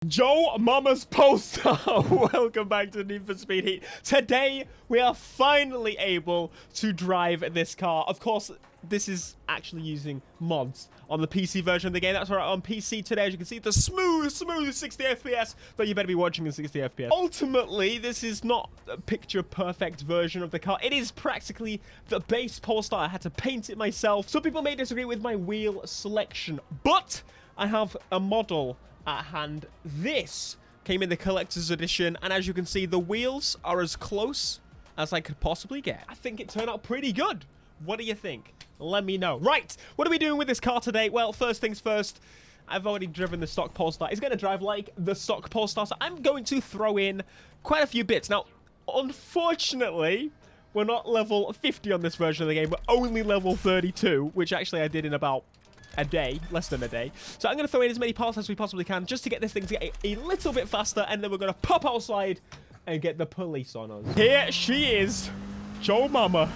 Joe Mama's Polestar. Welcome back to Need for Speed Heat. Today, we are finally able to drive this car. Of course, this is actually using mods on the PC version of the game. That's right, on PC today, as you can see, the smooth 60 FPS, but you better be watching in 60 FPS. Ultimately, this is not a picture-perfect version of the car. It is practically the base Polestar. I had to paint it myself. Some people may disagree with my wheel selection, but I have a model at hand. This came in the collector's edition, and as you can see, the wheels are as close as I could possibly get. I think it turned out pretty good. What do you think? Let me know. Right, what are we doing with this car today? Well, first things first, I've already driven the stock Polestar. It's going to drive like the stock Polestar, so I'm going to throw in quite a few bits. Now, unfortunately, we're not level 50 on this version of the game. We're only level 32, which actually I did in about a day, less than a day. So I'm going to throw in as many parts as we possibly can just to get this thing to get a little bit faster, and then we're going to pop outside and get the police on us. Here she is, Joe Mama.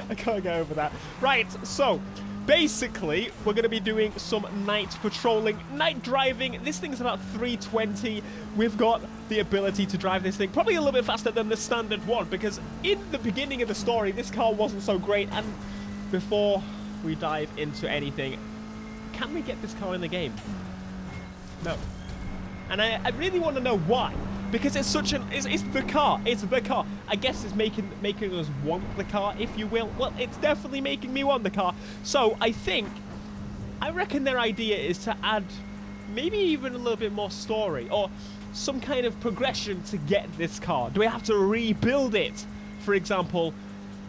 I can't get over that. Right, so basically, we're going to be doing some night patrolling, night driving. This thing's about 320. We've got the ability to drive this thing probably a little bit faster than the standard one, because in the beginning of the story, this car wasn't so great, and before we dive into anything, can we get this car in the game? No. And I really want to know why, because it's such an it's the car. I guess it's making us want the car, if you will. Well, it's definitely making me want the car. So I reckon their idea is to add maybe even a little bit more story or some kind of progression to get this car. Do we have to rebuild it, for example?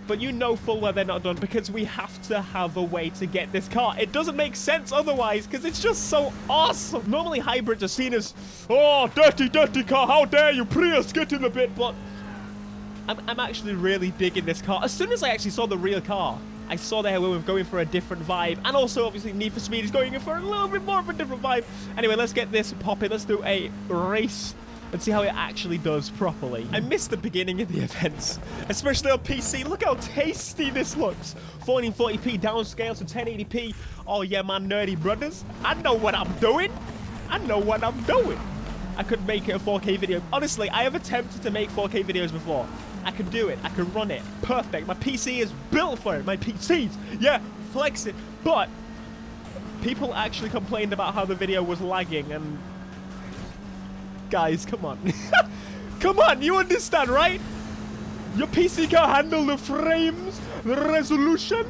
But you know full well they're not done, because we have to have a way to get this car. It doesn't make sense otherwise, because it's just so awesome. Normally hybrids are seen as, oh, dirty car, how dare you, Prius, get in a bit. But I'm actually really digging this car. As soon as I actually saw the real car, I saw that we were going for a different vibe. And also, obviously, Need for Speed is going in for a little bit more of a different vibe. Anyway, let's get this popping. Let's do a race and see how it actually does properly. I missed the beginning of the events, especially on PC. Look how tasty this looks. 1440p downscale to 1080p. Oh yeah, my nerdy brothers. I know what I'm doing. I could make it a 4K video. Honestly, I have attempted to make 4K videos before. I can do it. I can run it. Perfect. My PC is built for it. My PCs. Yeah, flex it. But people actually complained about how the video was lagging, and guys, come on. Come on, you understand, right? Your PC can't handle the frames, the resolution.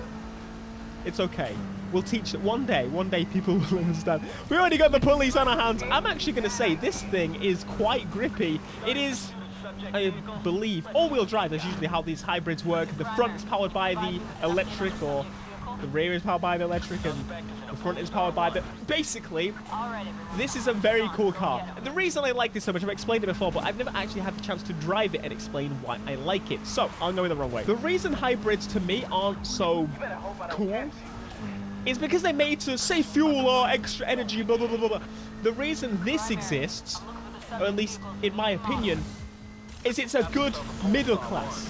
It's okay. We'll teach it one day. One day people will understand. We already got the police on our hands. I'm actually going to say this thing is quite grippy. It is, I believe, all-wheel drive. That's usually how these hybrids work. The front is powered by the electric, or the rear is powered by the electric, and the front is powered by the... Basically, this is a very cool car. The reason I like this so much, I've explained it before, but I've never actually had the chance to drive it and explain why I like it. So, I'm going the wrong way. The reason hybrids, to me, aren't so cool is because they're made to save fuel or extra energy, blah, blah, blah, blah. The reason this exists, or at least in my opinion, is it's a good middle class.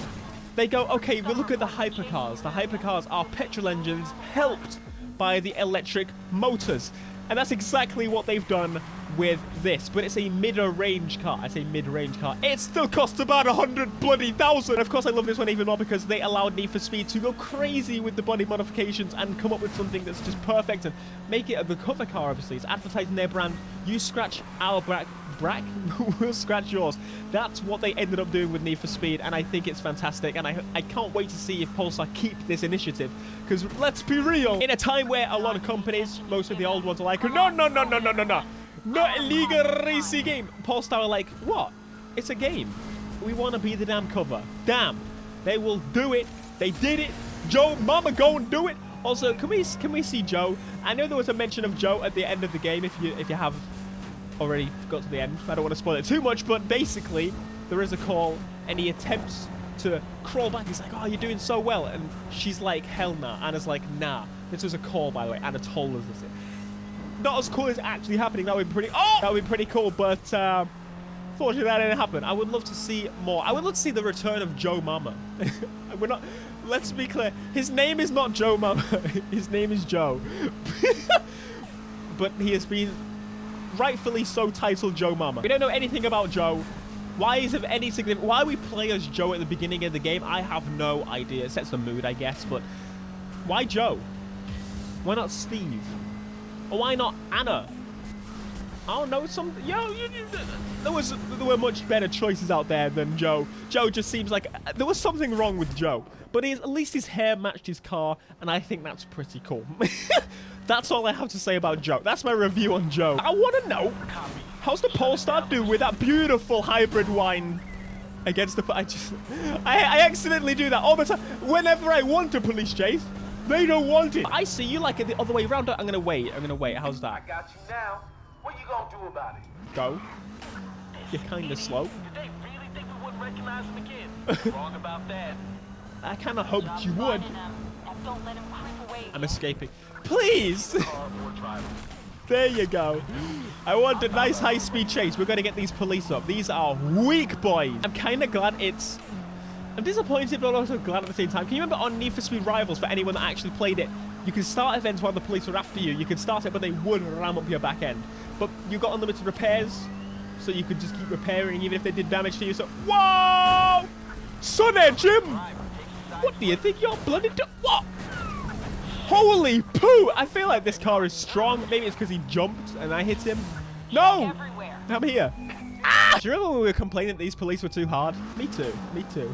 They go, okay, we'll look at the hypercars. The hypercars are petrol engines helped by the electric motors. And that's exactly what they've done with this. But it's a mid-range car. I say mid-range car. It still costs about 100 bloody thousand. Of course, I love this one even more because they allowed Need for Speed to go crazy with the body modifications and come up with something that's just perfect and make it the cover car, obviously. It's advertising their brand. You scratch our back, we'll scratch yours. That's what they ended up doing with Need for Speed, and I think it's fantastic, and I can't wait to see if Polestar keep this initiative, because let's be real, in a time where a lot of companies, most of the old ones, are like, no, not illegal racing game. Polestar are like, what? It's a game. We want to be the damn cover. Damn, they will do it. They did it. Joe Mama, go and do it. Also, can we see Joe? I know there was a mention of Joe at the end of the game, if you have already got to the end. I don't want to spoil it too much, but basically there is a call and he attempts to crawl back. He's like, oh, you're doing so well, and she's like, hell nah. Anna's like, nah. This was a call, by the way. Anna told us this. Not as cool as actually happening. That would be pretty cool, but fortunately that didn't happen. I would love to see more. I would love to see the return of Joe Mama. Let's be clear, his name is not Joe Mama. His name is Joe. But he has been rightfully so titled Joe Mama. We don't know anything about Joe. Why is it any significant? Why we play as Joe at the beginning of the game? I have no idea. It sets the mood, I guess, but why Joe? Why not Steve? Or why not Anna? I don't know, there were much better choices out there than Joe. Joe just seems like there was something wrong with Joe, but at least his hair matched his car, and I think that's pretty cool. That's all I have to say about Joe. That's my review on Joe. I want to know, how's the Polestar do with that beautiful hybrid wine against the... I accidentally do that all the time. Whenever I want a police chase, they don't want it. I see you like it the other way around. I'm gonna wait. How's that? I got you now. What you gonna do about it? Go. You're kind of slow. Did they really think we wouldn't recognize him again? Wrong about that. I kind of hoped you would. I'm escaping. Please! There you go. I want a nice high-speed chase. We're going to get these police up. These are weak boys. I'm kind of glad it's... I'm disappointed, but also glad at the same time. Can you remember on Need for Speed Rivals, for anyone that actually played it, you could start events while the police were after you. You could start it, but they would ram up your back end. But you got unlimited repairs, so you could just keep repairing even if they did damage to you. So, whoa! Sonny Jim! What do you think you're bloody what? Holy poo! I feel like this car is strong. Maybe it's because he jumped and I hit him. No! I'm here. Ah! Do you remember when we were complaining that these police were too hard? Me too. Me too.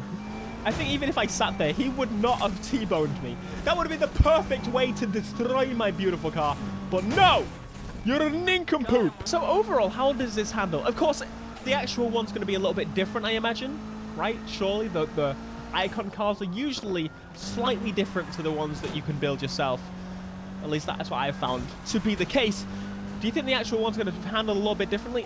I think even if I sat there, he would not have T-boned me. That would have been the perfect way to destroy my beautiful car. But no! You're a nincompoop! So overall, how does this handle? Of course, the actual one's going to be a little bit different, I imagine. Right? Surely the icon cars are usually slightly different to the ones that you can build yourself. At least that's what I've found to be the case. Do you think the actual one's going to handle a little bit differently?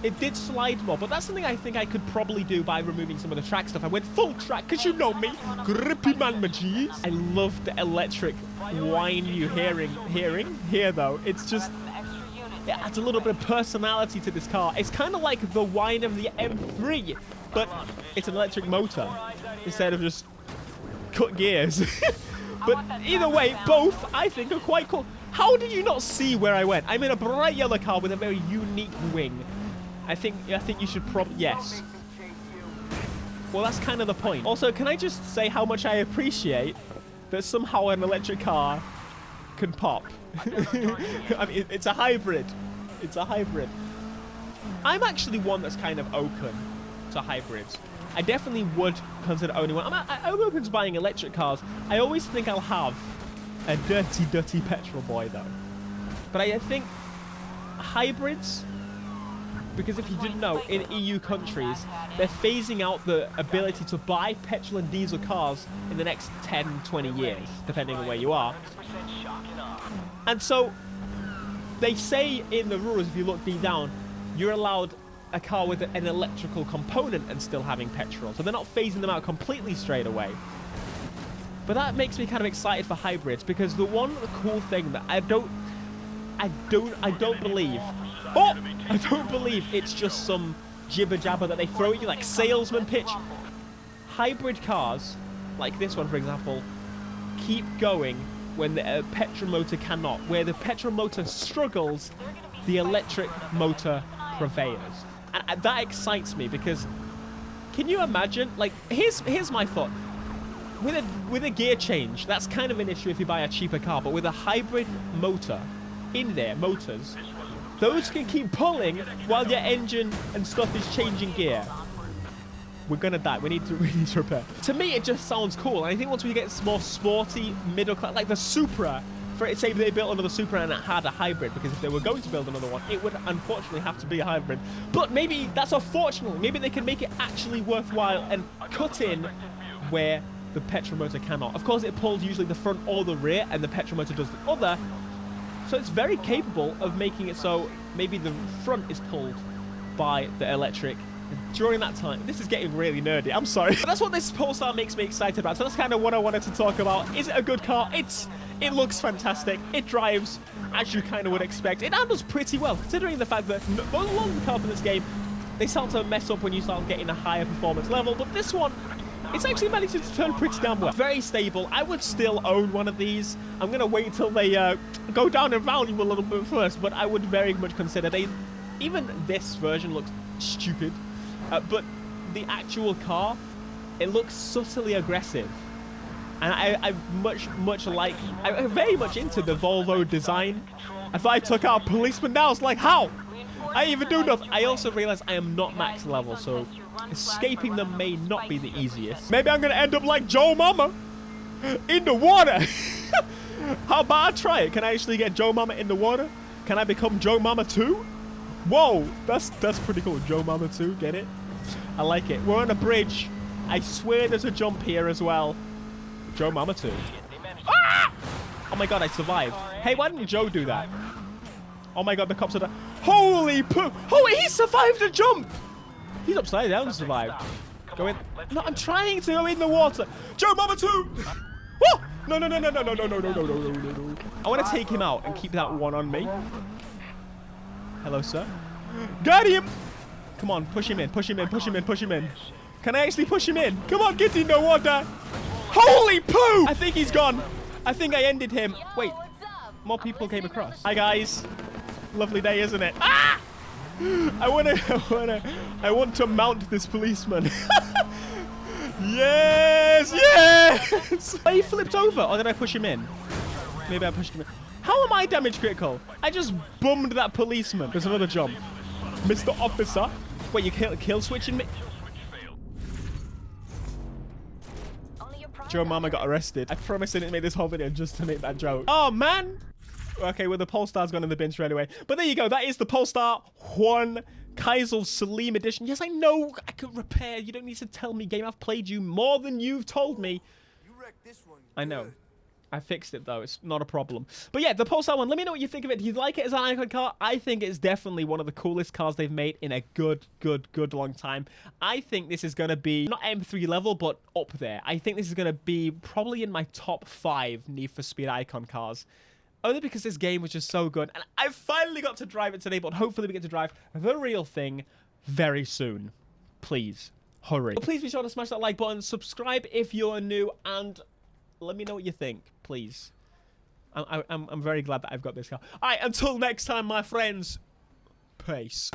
It did slide more, but that's something I think I could probably do by removing some of the track stuff. I went full track, because you know me. Grippy man, my G's. I love the electric whine you hear though. It's just... it adds a little bit of personality to this car. It's kind of like the whine of the M3, but it's an electric motor instead of just cut gears. But either way, both I think are quite cool. How did you not see where I went? I'm in a bright yellow car with a very unique wing. I think you should probably... yes. Well, that's kind of the point. Also, can I just say how much I appreciate that somehow an electric car can pop? I mean, it's a hybrid. It's a hybrid. I'm actually one that's kind of open to hybrids. I definitely would consider owning one. I'm open to buying electric cars. I always think I'll have a dirty, dirty petrol boy, though. But I think hybrids, because if you didn't know, in EU countries, they're phasing out the ability to buy petrol and diesel cars in the next 10, 20 years, depending on where you are. And so, they say in the rules, if you look deep down, you're allowed a car with an electrical component and still having petrol. So they're not phasing them out completely straight away. But that makes me kind of excited for hybrids, because the one cool thing that I don't believe. Oh! I don't believe it's just some jibber jabber that they throw at you like salesman pitch. Hybrid cars, like this one for example, keep going when the petrol motor cannot. Where the petrol motor struggles, the electric motor prevails. And that excites me, because can you imagine, like, here's my thought. With a gear change, that's kind of an issue if you buy a cheaper car, but with a hybrid motor in there, motors, those can keep pulling while your engine and stuff is changing gear. We're gonna die. We need to repair. To me, it just sounds cool. And I think once we get more sporty, middle class, like the Supra, say they built another Supra and it had a hybrid, because if they were going to build another one, it would unfortunately have to be a hybrid. But maybe that's unfortunately. Maybe they can make it actually worthwhile and cut in where the petrol motor cannot. Of course, it pulls usually the front or the rear, and the petrol motor does the other. So it's very capable of making it so maybe the front is pulled by the electric. During that time, this is getting really nerdy, I'm sorry. But that's what this Polestar makes me excited about. So that's kind of what I wanted to talk about. Is it a good car? It looks fantastic. It drives as you kind of would expect. It handles pretty well, considering the fact that a lot of the cars in this game, they start to mess up when you start getting a higher performance level. But this one, it's actually managed to turn pretty damn well. Very stable. I would still own one of these. I'm going to wait until they go down in value a little bit first, but I would very much consider. even this version looks stupid, but the actual car, it looks subtly aggressive. And I'm very much into the Volvo design. If I took out a policeman now, it's like, how? I even do nothing. I also realize I am not max level, so escaping them may not be the easiest. Maybe I'm gonna end up like Joe Mama in the water. How about I try it? Can I actually get Joe Mama in the water? Can I become Joe Mama 2? Whoa, that's pretty cool. Joe Mama 2, get it? I like it. We're on a bridge. I swear there's a jump here as well. Joe Mama 2. Ah! Oh my god, I survived. Hey, why didn't Joe do that? Oh my god, the cops are there. Holy poo! Oh, he survived the jump! He's upside down and survived. Go in. No, I'm trying to go in the water. Joe Mama 2! Whoa! No. I want to take him out and keep that one on me. Hello, sir. Got him! Come on, push him in. Can I actually push him in? Come on, get in the water. Holy poo! I think he's gone. I think I ended him. Wait, more people came across. Hi, guys. Lovely day, isn't it? Ah! I want to mount this policeman. Yes! Oh, he flipped over. Or did I push him in? Maybe I pushed him in. How am I damage critical? I just bummed that policeman. There's another jump. Mr. Officer. Wait, you kill switching me? Joe Mama got arrested. I promise I didn't make this whole video just to make that joke. Oh, man. Okay, well, the Polestar's gone in the bin straight away. But there you go. That is the Polestar Juan Kaisel Salim edition. Yes, I know I could repair. You don't need to tell me, game. I've played you more than you've told me. You wrecked this one. I know. I fixed it, though. It's not a problem. But yeah, the Polestar one. Let me know what you think of it. Do you like it as an icon car? I think it's definitely one of the coolest cars they've made in a good long time. I think this is going to be not M3 level, but up there. I think this is going to be probably in my top 5 Need for Speed icon cars. Only because this game was just so good. And I finally got to drive it today, but hopefully we get to drive the real thing very soon. Please, hurry. But please be sure to smash that like button, subscribe if you're new, and let me know what you think, please. I'm very glad that I've got this car. All right, until next time, my friends. Peace.